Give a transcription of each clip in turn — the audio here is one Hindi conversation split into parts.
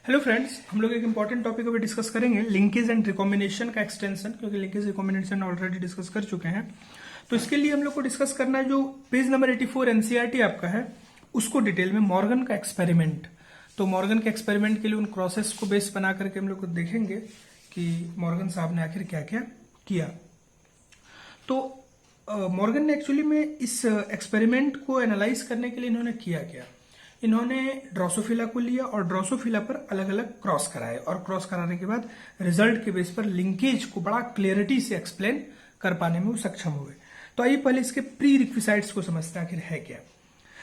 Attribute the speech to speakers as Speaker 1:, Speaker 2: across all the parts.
Speaker 1: हेलो फ्रेंड्स, हम लोग एक इंपॉर्टेंट टॉपिक अभी डिस्कस करेंगे, लिंकेज एंड रिकॉम्बिनेशन का एक्सटेंशन, क्योंकि लिंकेज रिकॉम्बिनेशन ऑलरेडी डिस्कस कर चुके हैं। तो इसके लिए हम लोग को डिस्कस करना है जो पेज नंबर 84 एनसीईआरटी आपका है, उसको डिटेल में मॉर्गन का एक्सपेरिमेंट। तो मॉर्गन के एक्सपेरिमेंट के लिए उन क्रॉसेस को बेस बना करके हम लोग को देखेंगे कि मॉर्गन साहब ने आखिर क्या क्या किया। तो मॉर्गन ने एक्चुअली में इस एक्सपेरिमेंट को एनालाइज करने के लिए इन्होंने किया क्या, इन्होंने ड्रोसोफिला को लिया और ड्रोसोफिला पर अलग अलग क्रॉस कराए और क्रॉस कराने के बाद रिजल्ट के बेस पर लिंकेज को बड़ा क्लियरिटी से एक्सप्लेन कर पाने में वो सक्षम हुए। तो आइए पहले इसके प्री रिक्विसाइट्स को समझते हैं आखिर है क्या।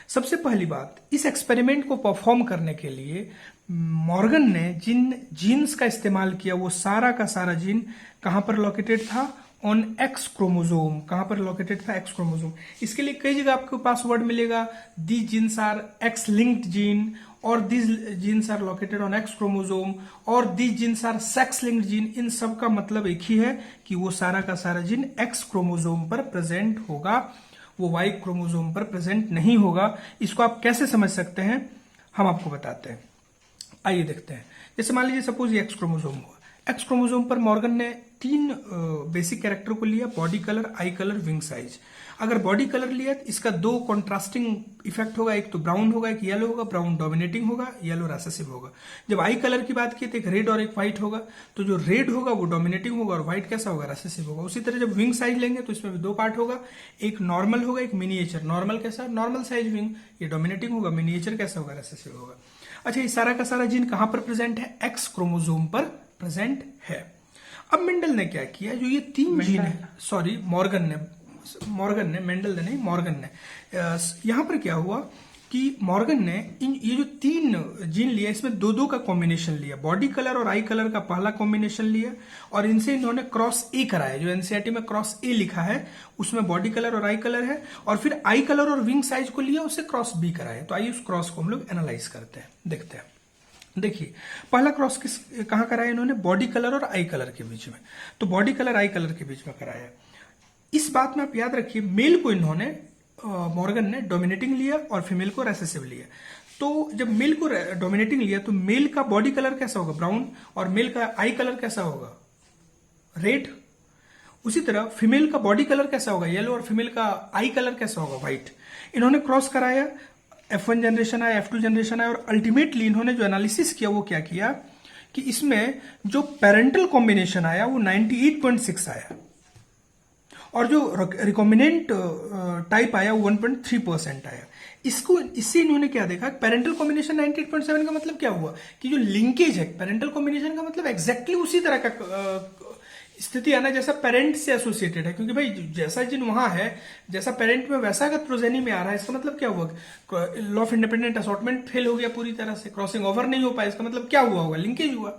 Speaker 1: सबसे पहली बात, इस एक्सपेरिमेंट को परफॉर्म करने के लिए मॉर्गन ने जिन जीन्स का इस्तेमाल किया वो सारा का सारा जीन कहां पर लोकेटेड था, ऑन एक्स क्रोमोजोम। कहां पर लोकेटेड था, एक्स क्रोमोजोम। इसके लिए कई जगह आपके पास वर्ड मिलेगा, the genes are X linked gene, और these genes are located on X chromosome, और these genes are sex linked gene. इन सब का मतलब एक ही है कि वो सारा का सारा जीन एक्स क्रोमोजोम पर प्रेजेंट होगा, वो वाई क्रोमोजोम पर प्रेजेंट नहीं होगा। इसको आप कैसे समझ सकते हैं हम आपको बताते हैं। आइए देखते हैं। जैसे मान लीजिए सपोज ये एक्स क्रोमोजोम हुआ, एक्स क्रोमोजोम पर मॉर्गन ने तीन बेसिक कैरेक्टर को लिया, बॉडी कलर, आई कलर, विंग साइज। अगर बॉडी कलर लिया तो इसका दो कॉन्ट्रास्टिंग इफेक्ट होगा, एक तो ब्राउन होगा, एक येलो होगा। ब्राउन डोमिनेटिंग होगा, येलो रेसेसिव होगा। जब आई कलर की बात की तो एक रेड और एक व्हाइट होगा, तो जो रेड होगा वो डोमिनेटिंग होगा और व्हाइट कैसा होगा, रेसेसिव होगा। उसी तरह जब विंग साइज लेंगे तो इसमें भी दो पार्ट होगा, एक नॉर्मल होगा, एक मिनिएचर। नॉर्मल कैसा, नॉर्मल साइज विंग, ये डोमिनेटिंग होगा। मिनिएचर कैसा होगा, रेसेसिव होगा। अच्छा, ये सारा का सारा जीन कहां पर प्रेजेंट है, एक्स क्रोमोजोम पर प्रेजेंट है। अब मेंडल ने क्या किया, जो ये तीन जीन है, सॉरी मॉर्गन ने, मेंडल ने नहीं, मॉर्गन ने। यहां पर क्या हुआ कि मॉर्गन ने ये जो तीन जीन लिया, इसमें दो दो का कॉम्बिनेशन लिया, बॉडी कलर और आई कलर का पहला कॉम्बिनेशन लिया, और इनसे इन्होंने क्रॉस ए कराया। जो एनसीईआरटी में क्रॉस ए लिखा है उसमें बॉडी कलर और आई कलर है, और फिर आई कलर और विंग साइज को लिया, उससे क्रॉस बी कराया। तो आइए उस क्रॉस को हम लोग एनालाइज करते हैं, देखते हैं। देखिए, पहला क्रॉस कहां कराया इन्होंने, बॉडी कलर और आई कलर के बीच में। तो बॉडी कलर आई कलर के बीच में कराया। इस बात में आप याद रखिए, मेल को इन्होंने मॉर्गन ने डोमिनेटिंग लिया और फीमेल को रेसेसिव लिया। तो जब मेल को डोमिनेटिंग लिया तो मेल का बॉडी कलर कैसा होगा, ब्राउन, और मेल का आई कलर कैसा होगा, रेड। उसी तरह फीमेल का बॉडी कलर कैसा होगा, येलो, और फीमेल का आई कलर कैसा होगा, व्हाइट। इन्होंने क्रॉस कराया, F1 जनरेशन आया, F2 जनरेशन आया, और अल्टीमेटली इन्होंने जो एनालिसिस किया वो क्या किया कि इसमें जो पेरेंटल कॉम्बिनेशन आया वो 98.6 आया, और जो रिकॉम्बिनेंट टाइप आया वो 1.3% आया। इससे इन्होंने क्या देखा, पेरेंटल कॉम्बिनेशन 98.7 का मतलब क्या हुआ कि जो लिंकेज है पेरेंटल कॉम्बिनेशन का, मतलब एग्जैक्टली उसी तरह का स्थिति आना जैसा पेरेंट से एसोसिएटेड है। क्योंकि भाई जैसा जिन वहां है, जैसा पेरेंट में वैसा अगर प्रोजेनी में आ रहा है, इसका मतलब क्या हुआ, law of independent assortment fail हो गया पूरी तरह से, क्रॉसिंग ओवर नहीं हो पाया। इसका मतलब क्या हुआ होगा, लिंकेज हुआ।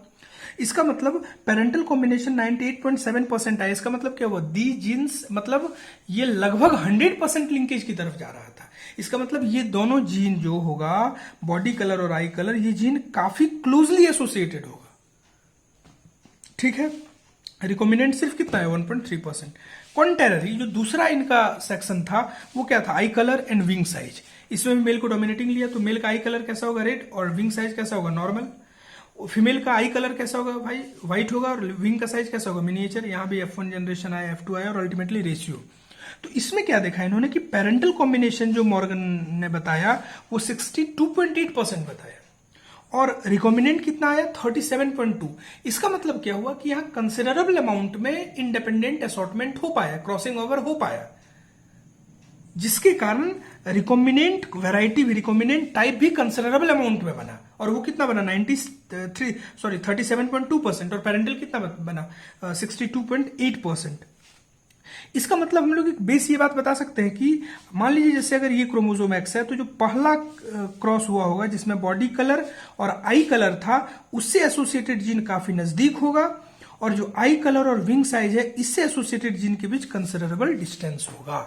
Speaker 1: इसका मतलब पेरेंटल कॉम्बिनेशन 98.7% आया। इसका मतलब क्या हुआ, दी जीन्स, मतलब ये लगभग 100% लिंकेज की तरफ जा रहा था। इसका मतलब ये दोनों जीन जो होगा, बॉडी कलर और आई कलर, ये जीन काफी क्लोजली एसोसिएटेड होगा। ठीक है। रिकॉम्बिनेंट सिर्फ कितना है, 1.3%। कॉन्टेररी जो दूसरा इनका सेक्शन था वो क्या था, आई कलर एंड विंग साइज। इसमें मेल को डोमिनेटिंग लिया, तो मेल का आई कलर कैसा होगा, रेड, और विंग साइज कैसा होगा, नॉर्मल। फीमेल का आई कलर कैसा होगा भाई, व्हाइट होगा, और विंग का साइज कैसा होगा, मिनिएचर। यहां भी F1 जनरेशन आया, F2 आया, और अल्टीमेटली रेशियो। तो इसमें क्या देखा इन्होंने कि पेरेंटल कॉम्बिनेशन जो मॉर्गन ने बताया वो 62.8% बताया, और रिकॉम्बिनेंट कितना आया, 37.2। इसका मतलब क्या हुआ कि यहां कंसिडरेबल अमाउंट में इंडिपेंडेंट असॉर्टमेंट हो पाया, क्रॉसिंग ओवर हो पाया, जिसके कारण रिकॉम्बिनेंट वैरायटी भी, रिकॉम्बिनेंट टाइप भी कंसिडरेबल अमाउंट में बना। और वो कितना बना, 37.2%, और पेरेंटल कितना बना, 62.8%। इसका मतलब हम लोग एक बेस ये बात बता सकते हैं कि मान लीजिए जैसे अगर ये क्रोमोसोम एक्स है, तो जो पहला क्रॉस हुआ होगा जिसमें बॉडी कलर और आई कलर था, उससे एसोसिएटेड जीन काफी नजदीक होगा, और जो आई कलर और विंग साइज है इससे एसोसिएटेड जीन के बीच कंसिडरेबल डिस्टेंस होगा।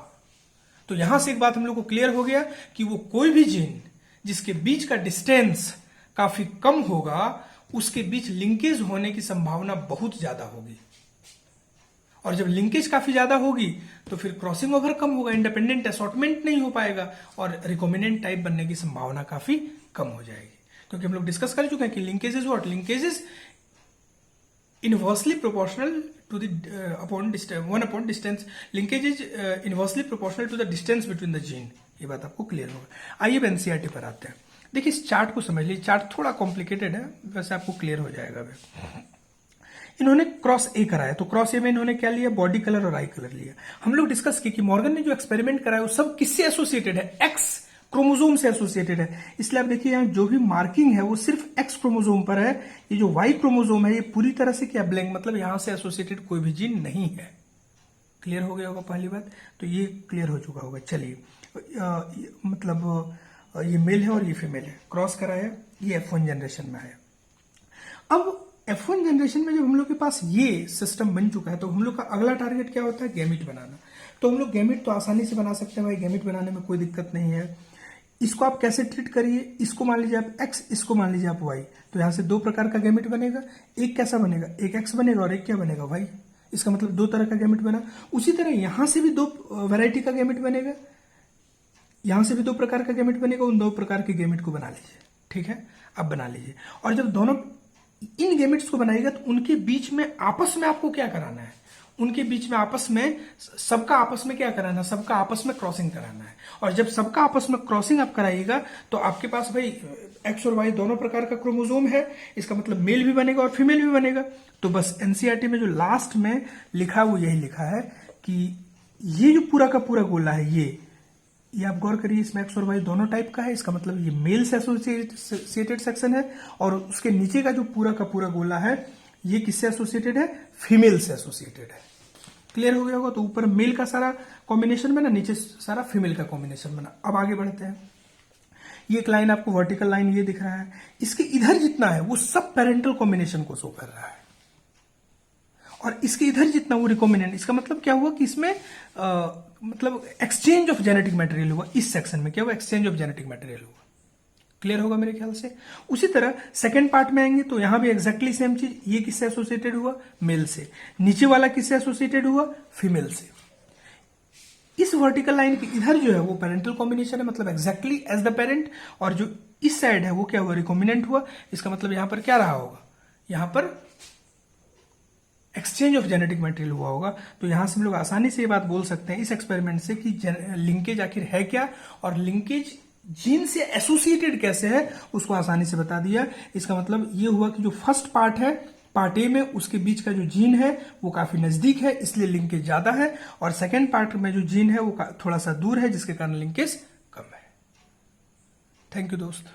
Speaker 1: तो यहां से एक बात हम लोग को क्लियर हो गया कि वो कोई भी जीन जिसके बीच का डिस्टेंस काफी कम होगा, उसके बीच लिंकेज होने की संभावना बहुत ज्यादा होगी, और जब लिंकेज काफी ज्यादा होगी तो फिर क्रॉसिंग ओवर कम होगा, इंडिपेंडेंट असॉर्टमेंट नहीं हो पाएगा, और रिकॉम्बिनेंट टाइप बनने की संभावना काफी कम हो जाएगी। क्योंकि हम लोग डिस्कस कर चुके हैं कि linkage is what, linkage is inversely proportional to the upon distance, 1 upon distance, linkage is inversely proportional to the distance between the gene. ये बात आपको क्लियर होगा। आइए अब एनसीईआरटी पर आते हैं। देखिए इस चार्ट को समझ लीजिए, चार्ट थोड़ा कॉम्प्लिकेटेड है, वैसे आपको क्लियर हो जाएगा। इन्होंने क्रॉस ए कराया, तो क्रॉस ए में इन्होंने क्या लिया, बॉडी कलर और आई कलर लिया। हम लोग डिस्कस किए कि मॉर्गन ने जो एक्सपेरिमेंट कराया वो सब किससे एसोसिएटेड है, एक्स क्रोमोजोम से एसोसिएटेड है। इसलिए आप देखिए यहाँ जो भी मार्किंग है वो सिर्फ एक्स क्रोमोजोम पर है। ये जो वाई क्रोमोजोम है ये पूरी तरह से क्या ब्लैंक, मतलब यहां से एसोसिएटेड कोई भी जीन नहीं है। क्लियर हो गया होगा पहली बात, तो ये क्लियर हो चुका होगा। चलिए मतलब ये मेल है और ये फीमेल है, क्रॉस कराया, ये F1 जनरेशन में आया। अब F1 जनरेशन में जब हम लोग के पास ये सिस्टम बन चुका है तो हम लोग का अगला टारगेट क्या होता है, गैमिट बनाना। तो हम लोग गैमिट तो आसानी से बना सकते हैं भाई, गैमिट बनाने में कोई दिक्कत नहीं है। इसको आप कैसे ट्रीट करिए, इसको मान लीजिए आप x, इसको मान लीजिए आप y, तो यहां से दो प्रकार का गैमिट बनेगा। एक कैसा बनेगा, एक x बनेगा और एक क्या बनेगा, y। इसका मतलब दो तरह का गैमिट बना। उसी तरह यहां से भी दो वैरायटी का गैमिट बनेगा, यहां से भी दो प्रकार का गैमेट बनेगा। उन दो प्रकार के गैमेट को बना लीजिए, ठीक है, अब बना लीजिए। और जब दोनों इन गैमेट्स को बनाएगा तो उनके बीच में आपस में आपको क्या कराना है, उनके बीच में आपस में सबका आपस में क्या कराना है, सबका आपस में क्रॉसिंग कराना है। और जब सबका आपस में क्रॉसिंग आप कराइएगा तो आपके पास भाई एक्स और वाई दोनों प्रकार का क्रोमोजोम है। इसका मतलब मेल भी बनेगा और फीमेल भी बनेगा। तो बस एनसीईआरटी में जो लास्ट में लिखा है वो यही लिखा है कि ये जो पूरा का पूरा गोला है ये आप गौर करिए, इसमें एक्स और वाई दोनों टाइप का है। इसका मतलब ये मेल से एसोसिएटेड सेक्शन है। और उसके नीचे का जो पूरा का पूरा गोला है ये किससे एसोसिएटेड है, फीमेल से एसोसिएटेड है। क्लियर हो गया होगा। तो ऊपर मेल का सारा कॉम्बिनेशन बना, नीचे सारा फीमेल का कॉम्बिनेशन बना। अब आगे बढ़ते हैं। ये एक लाइन आपको वर्टिकल लाइन ये दिख रहा है, इसके इधर जितना है वो सब पेरेंटल कॉम्बिनेशन को शो कर रहा है और इसके इधर जितना वो रिकॉम्बिनेंट। इसका मतलब क्या हुआ कि इसमें मतलब एक्सचेंज ऑफ जेनेटिक मटेरियल हुआ। इस सेक्शन में क्या हुआ, एक्सचेंज ऑफ जेनेटिक मटेरियल हुआ। क्लियर होगा मेरे ख्याल से। उसी तरह सेकेंड पार्ट में आएंगे तो यहां भी एग्जैक्टली सेम चीज, ये किससे एसोसिएटेड हुआ, मेल से। नीचे वाला किससे एसोसिएटेड हुआ, फीमेल से। इस वर्टिकल लाइन के इधर जो है वो पेरेंटल कॉम्बिनेशन है, मतलब एग्जैक्टली एज द पेरेंट। और जो इस साइड है वो क्या हुआ, रिकॉम्बिनेंट हुआ। इसका मतलब यहां पर क्या रहा होगा, यहां पर एक्सचेंज ऑफ जेनेटिक मटेरियल हुआ होगा। तो यहां से हम लोग आसानी से ये बात बोल सकते हैं इस एक्सपेरिमेंट से कि लिंकेज आखिर है क्या और लिंकेज जीन से एसोसिएटेड कैसे है उसको आसानी से बता दिया। इसका मतलब ये हुआ कि जो फर्स्ट पार्ट है, पार्ट ए में, उसके बीच का जो जीन है वो काफी नजदीक है इसलिए लिंकेज ज्यादा है। और सेकेंड पार्ट में जो जीन है वो थोड़ा सा दूर है जिसके कारण लिंकेज कम है। थैंक यू दोस्त।